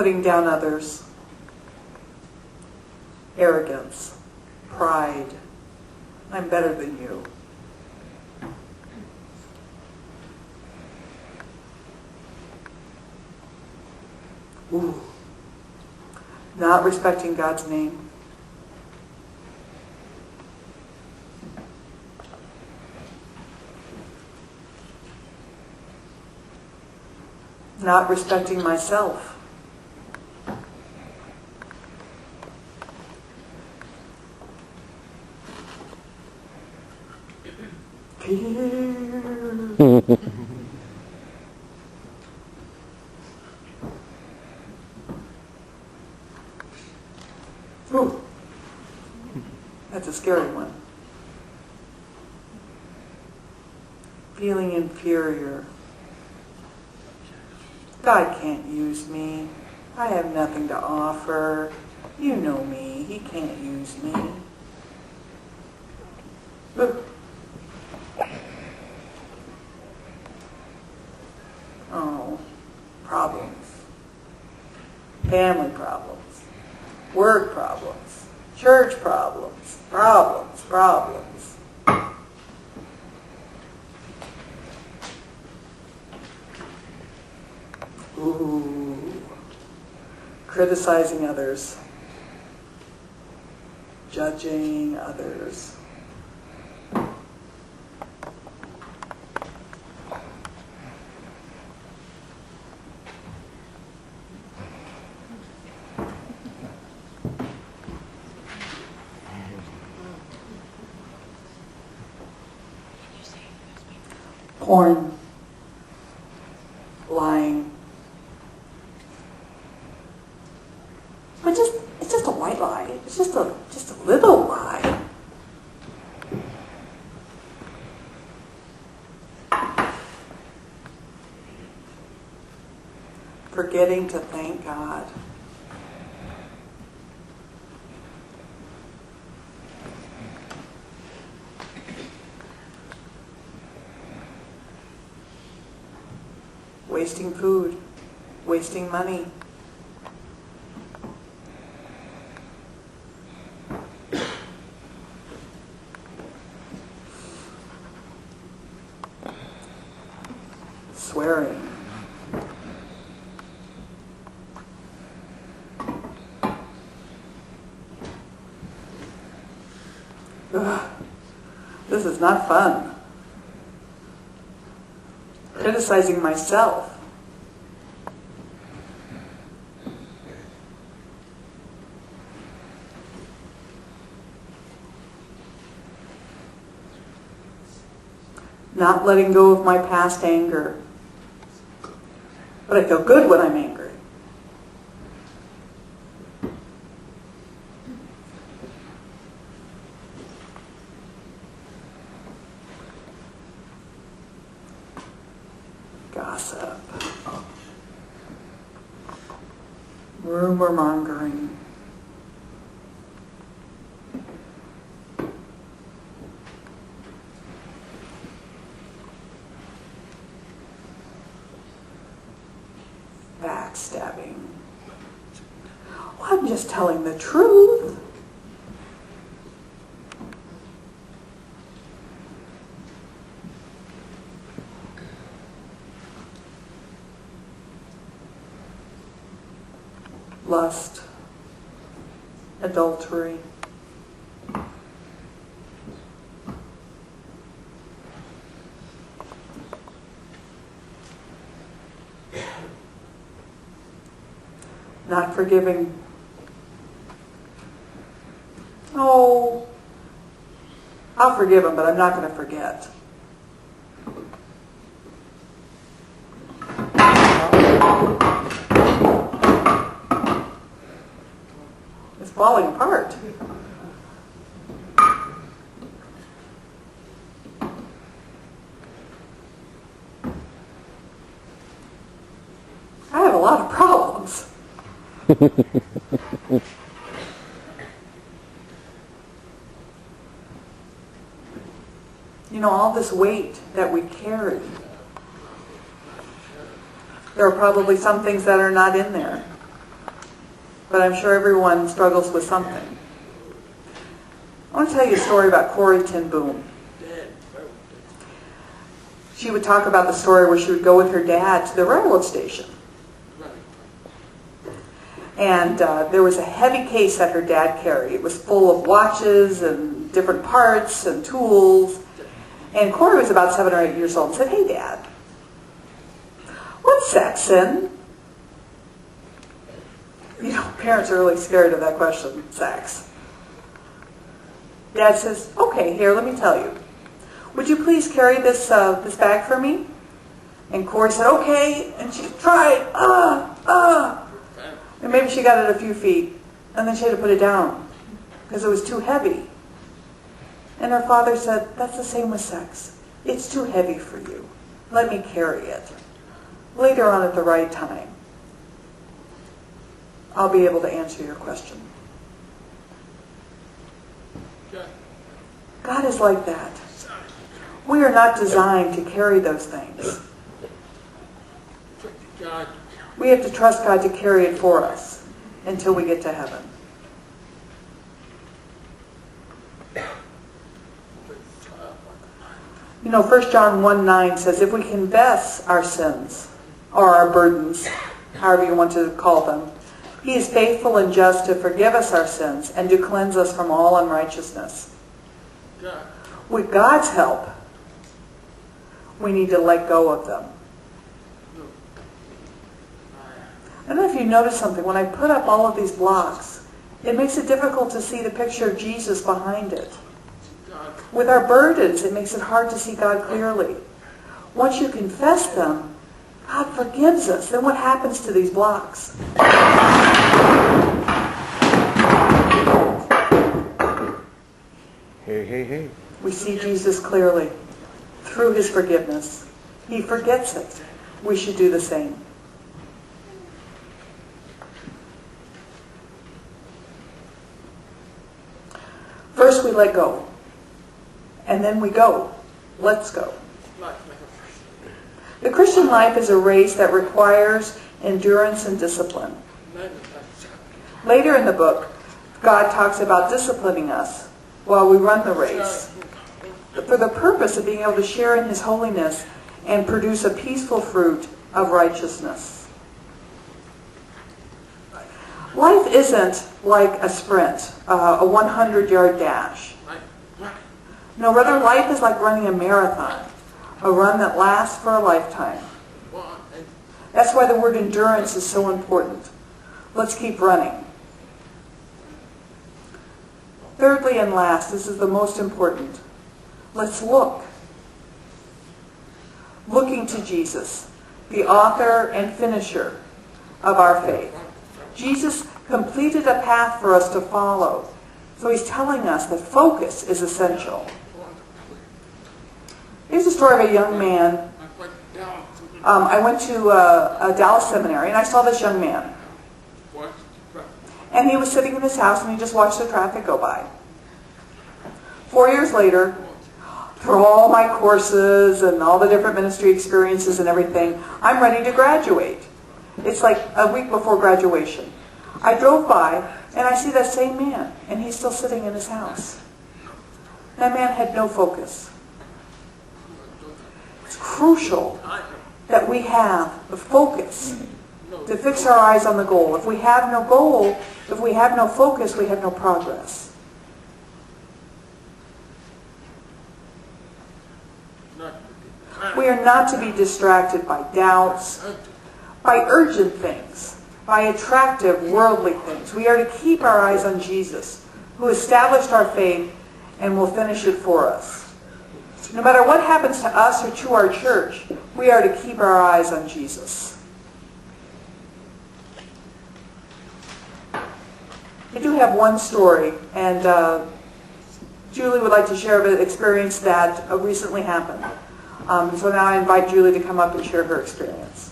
putting down others, arrogance, pride. I'm better than you. Ooh. Not respecting God's name. Not respecting myself. Ooh, that's a scary one. Feeling inferior. God can't use me. I have nothing to offer. You know me. He can't use me. Look. Oh, problems. Family problems. Work problems. Church problems. Problems. Ooh. Criticizing others. Judging others. Porn. Lying. But it's just a white lie. It's just a little lie. Forgetting to thank God. Wasting food. Wasting money. Swearing. Ugh, this is not fun. Criticizing myself. Not letting go of my past anger. But I feel good when I'm angry. Gossip. Rumor mongering. Backstabbing. Well, I'm just telling the truth. Lust. Adultery. Not forgiving. Oh, I'll forgive him, but I'm not going to forget. It's falling apart. I have a lot of problems. You know, all this weight that we carry. There are probably some things that are not in there. but I'm sure everyone struggles with something. I want to tell you a story about Corrie ten Boom. She would talk about the story where she would go with her dad to the railroad station. And there was a heavy case that her dad carried. It was full of watches and different parts and tools. And Corrie was about 7 or 8 years old and said, "Hey, Dad, what's sex in?" You know, parents are really scared of that question, sex. Dad says, "Okay, here, let me tell you. Would you please carry this bag for me?" And Corrie said, "Okay." And she tried, and maybe she got it a few feet, and then she had to put it down because it was too heavy. And her father said, "That's the same with sex. It's too heavy for you. Let me carry it. Later on at the right time, I'll be able to answer your question." God is like that. We are not designed to carry those things. We have to trust God to carry it for us until we get to heaven. You know, 1 John 1:9 says, if we confess our sins, or our burdens, however you want to call them, He is faithful and just to forgive us our sins and to cleanse us from all unrighteousness. With God's help, we need to let go of them. I don't know if you noticed something. When I put up all of these blocks, it makes it difficult to see the picture of Jesus behind it. With our burdens, it makes it hard to see God clearly. Once you confess them, God forgives us. Then what happens to these blocks? Hey. We see Jesus clearly through His forgiveness. He forgets it. We should do the same. First we let go. And then we go. Let's go. The Christian life is a race that requires endurance and discipline. Later in the book, God talks about disciplining us while we run the race, for the purpose of being able to share in His holiness and produce a peaceful fruit of righteousness. Life isn't like a sprint, a 100-yard dash. No, rather life is like running a marathon, a run that lasts for a lifetime. That's why the word endurance is so important. Let's keep running. Thirdly and last, this is the most important. Let's look. Looking to Jesus, the author and finisher of our faith. Jesus completed a path for us to follow. So He's telling us that focus is essential. Here's a story of a young man. I went to a Dallas seminary and I saw this young man. And he was sitting in his house and he just watched the traffic go by. 4 years later, through all my courses and all the different ministry experiences and everything, I'm ready to graduate. It's like a week before graduation. I drove by and I see that same man and he's still sitting in his house. That man had no focus. It's crucial that we have the focus to fix our eyes on the goal. If we have no goal, if we have no focus, we have no progress. We are not to be distracted by doubts, by urgent things, by attractive worldly things. We are to keep our eyes on Jesus, who established our faith and will finish it for us. No matter what happens to us or to our church, we are to keep our eyes on Jesus. I do have one story, and Julie would like to share an experience that recently happened. So now I invite Julie to come up and share her experience.